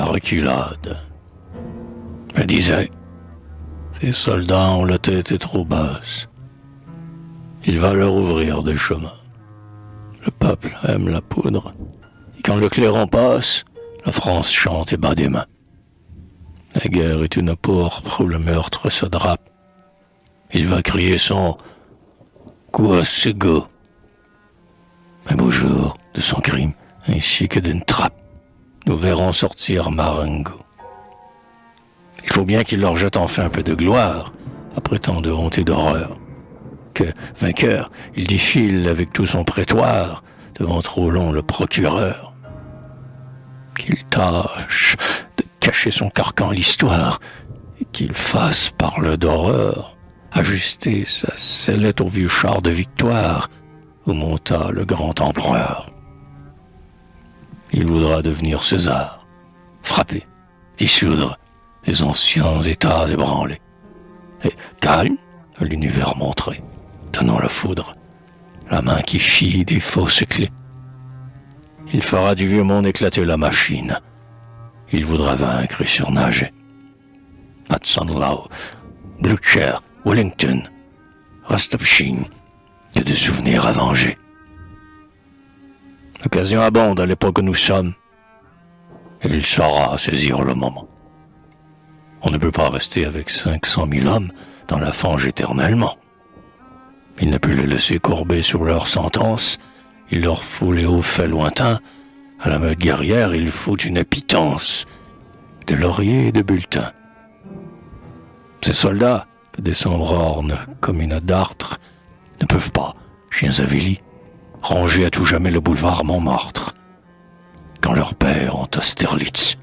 la reculade. Je disais, ces soldats ont la tête trop basse. Il va leur ouvrir des chemins. Le peuple aime la poudre. Et quand le clairon passe, la France chante et bat des mains. La guerre est une pourpre où le meurtre se drape. Il va crier son Kouasego. Un beau jour de son crime, ainsi que d'une trappe, nous verrons sortir Marengo. Il faut bien qu'il leur jette enfin un peu de gloire, après tant de honte et d'horreur. Que, vainqueur, il défile avec tout son prétoire devant Trollon le procureur. Qu'il tâche de cacher son carcan à l'histoire et qu'il fasse, parle d'horreur, ajuster sa sellette au vieux char de victoire où monta le grand empereur. Il voudra devenir César, frapper, dissoudre les anciens états ébranlés, et calme à l'univers montré, tenant la foudre, la main qui fit des fausses clés. Il fera du vieux monde éclater la machine. Il voudra vaincre et surnager. Hudson-Lowe, Blucher, Wellington, Rostopchine, que de souvenirs à venger. L'occasion abonde à l'époque où nous sommes. Et il saura saisir le moment. On ne peut pas rester avec 500 000 hommes dans la fange éternellement. Il n'a pu les laisser courber sur leur sentence. Il leur faut les hauts faits lointains. À la meute guerrière, il faut une pitance de lauriers et de bulletins. Ces soldats, que descendre orne comme une dartre, ne peuvent pas, chiens avilis, ranger à tout jamais le boulevard Montmartre, quand leurs pères ont Austerlitz.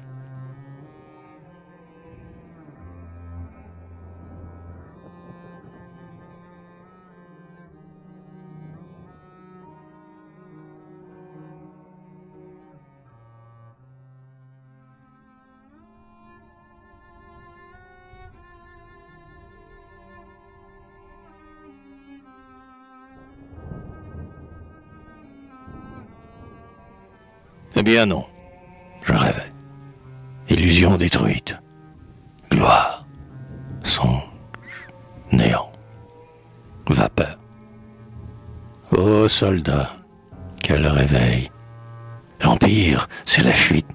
Eh bien non, je rêvais. Illusion détruite. Gloire, songe, néant, vapeur. Ô soldats, quel réveil. L'Empire, c'est la fuite.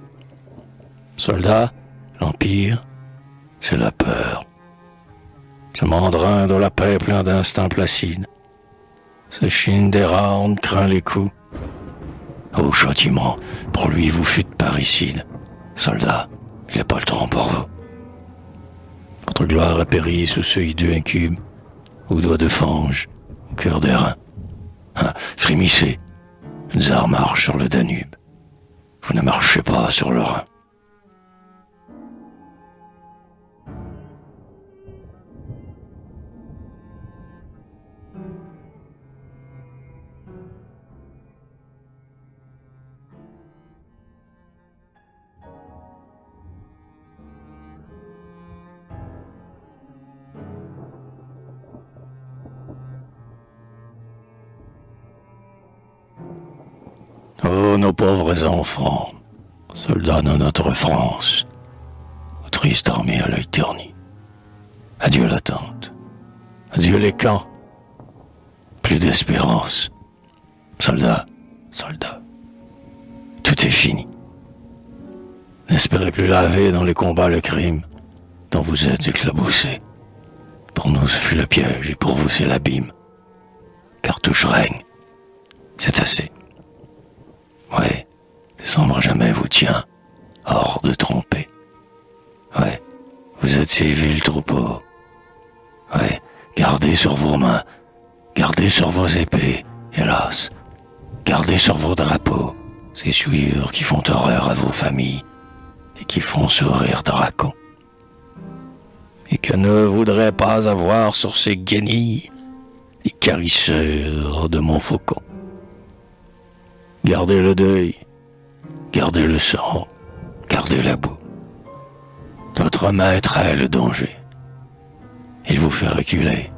Soldats, l'Empire, c'est la peur. Ce mandrin de la paix plein d'instincts placides. Ce chine des rounds craint les coups. Ô châtiment, pour lui vous fûtes parricide. Soldats, il n'a pas le temps pour vous. Votre gloire a péri sous ce hideux incube, aux doigts de fange, au cœur des reins. Ah, frémissez, le tsar marche sur le Danube. Vous ne marchez pas sur le Rhin. Oh, nos pauvres enfants, soldats de notre France, aux tristes armées à l'œil terni. Adieu l'attente, adieu les camps, plus d'espérance. Soldats, soldats, tout est fini. N'espérez plus laver dans les combats le crime dont vous êtes éclaboussés. Pour nous ce fut le piège et pour vous c'est l'abîme. Cartouche règne, c'est assez. Ouais, décembre jamais vous tient, hors de tromper. Ouais, vous êtes ces vils troupeaux. Ouais, gardez sur vos mains, gardez sur vos épées, hélas, gardez sur vos drapeaux ces souillures qui font horreur à vos familles et qui font sourire Draco. Et que ne voudrait pas avoir sur ces guenilles les carisseurs de mon faucon. Gardez le deuil, gardez le sang, gardez la boue. Notre maître est le danger. Il vous fait reculer.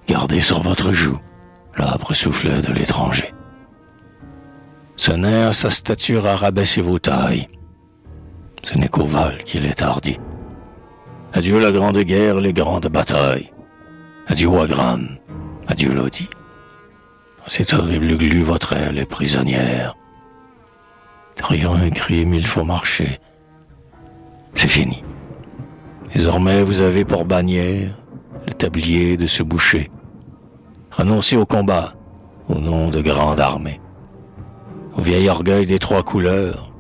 Gardez sur votre joue l'âpre souffle de l'étranger. Ce nain à sa stature a rabaissé vos tailles. ce n'est qu'au vol qu'il est hardi. Adieu la grande guerre, les grandes batailles. Adieu Wagram, adieu Lodi. Cette horrible glu, votre aile est prisonnière. Derrière un crime, il faut marcher. C'est fini. Désormais, vous avez pour bannière le tablier de ce boucher. Renoncez au combat au nom de grande armée. Au vieil orgueil des trois couleurs,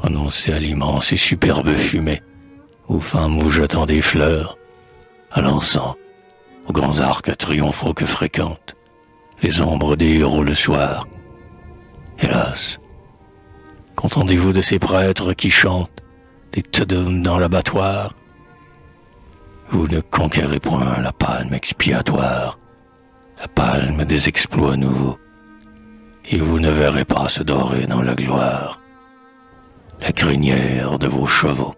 renoncez à l'immense et superbe fumée, aux femmes vous jetant des fleurs, à l'encens, aux grands arcs triomphaux que fréquentent les ombres des héros le soir. Hélas, contentez-vous de ces prêtres qui chantent des te-deum dans l'abattoir. Vous ne conquérez point la palme expiatoire, la palme des exploits nouveaux, et vous ne verrez pas se dorer dans la gloire la crinière de vos chevaux.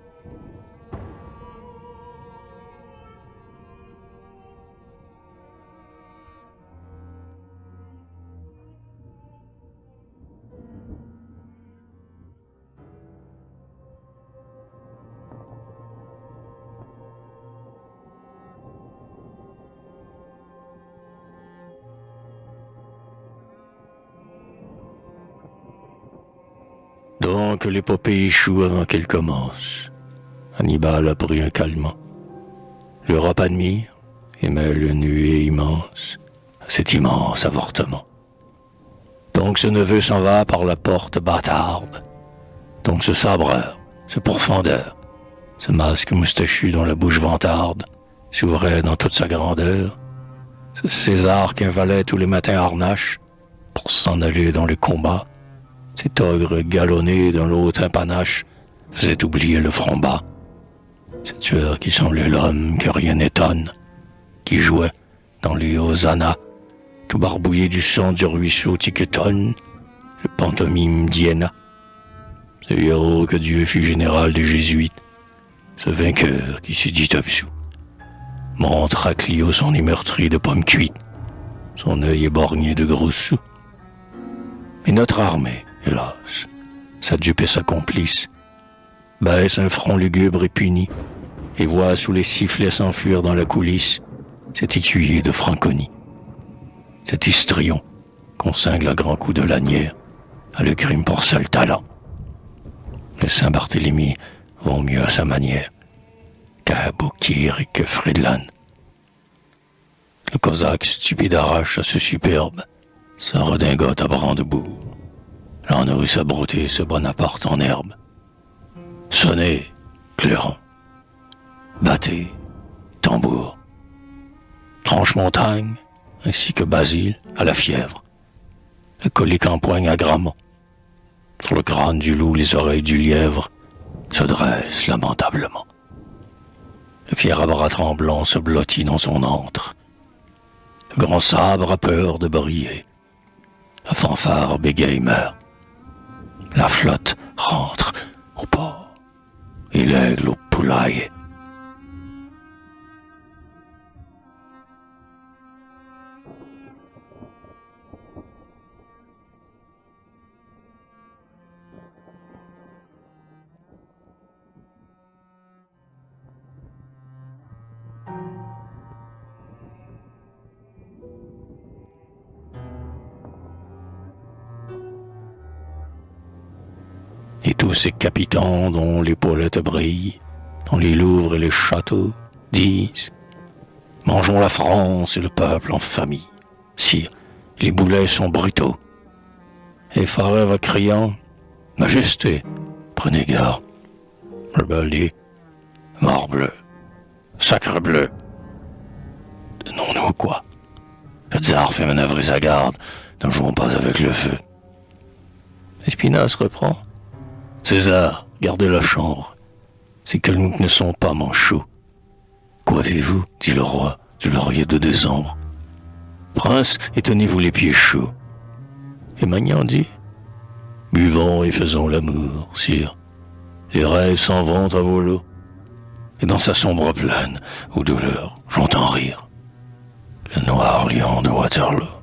Donc l'épopée échoue avant qu'elle commence. Hannibal a pris un calmant. L'Europe admire et met le nuée immense à cet immense avortement. Donc ce neveu s'en va par la porte bâtarde. Donc ce sabreur, ce pourfendeur, ce masque moustachu dont la bouche vantarde s'ouvrait dans toute sa grandeur, ce César qu'un valet tous les matins harnache pour s'en aller dans les combats, cet ogre galonné d'un lot panache faisait oublier le front bas. Ce tueur qui semblait l'homme que rien n'étonne, qui jouait dans les hosannas, tout barbouillé du sang du ruisseau Tiquetonne, le pantomime d'Iéna. Ce héros que Dieu fit général des Jésuites, ce vainqueur qui s'est dit absous, montre à Clio son émeurtri de pommes cuites, son œil éborgné de gros sous. Mais notre armée, hélas, sa dupe et sa complice, baisse un front lugubre et puni, et voit sous les sifflets s'enfuir dans la coulisse cet écuyer de Franconie. Cet histrion qu'on cingle à grands coups de lanière a le crime pour seul talent. Le Saint-Barthélemy vont mieux à sa manière qu'Aboukir et que Friedland. Le Cosaque stupide arrache à ce superbe sa redingote à brandebourg. L'ennui sa brouté ce Bonaparte en herbe. Sonnez, clairon. Battez, tambour. Tranche-Montagne, ainsi que Basile, à la fièvre. Le colique empoigne à Grammont. Sur le crâne du loup, les oreilles du lièvre se dressent lamentablement. Le fier à bras tremblant se blottit dans son antre. Le grand sabre a peur de briller. La fanfare bégaye meurt. La flotte rentre au port et l'aigle au poulailler. Et tous ces capitans dont l'épaulette brille, dont les Louvres et les châteaux disent « Mangeons la France et le peuple en famille. Sire, les boulets sont brutaux. » Et Faré va criant « Majesté, prenez garde. » Le balai, morbleu, sacre bleu. Donnons-nous quoi? Le tsar fait manœuvrer sa garde, ne jouons pas avec le feu. Espinasse reprend. César, gardez la chambre. Ces calmoutes ne sont pas manchots. Coiffez-vous, dit le roi, du laurier de décembre. Prince, étonnez-vous les pieds chauds. Et Magnan dit, buvons et faisons l'amour, sire. Les rêves s'en vont à volo. Et dans sa sombre plaine, aux douleurs, j'entends rire le noir lion de Waterloo.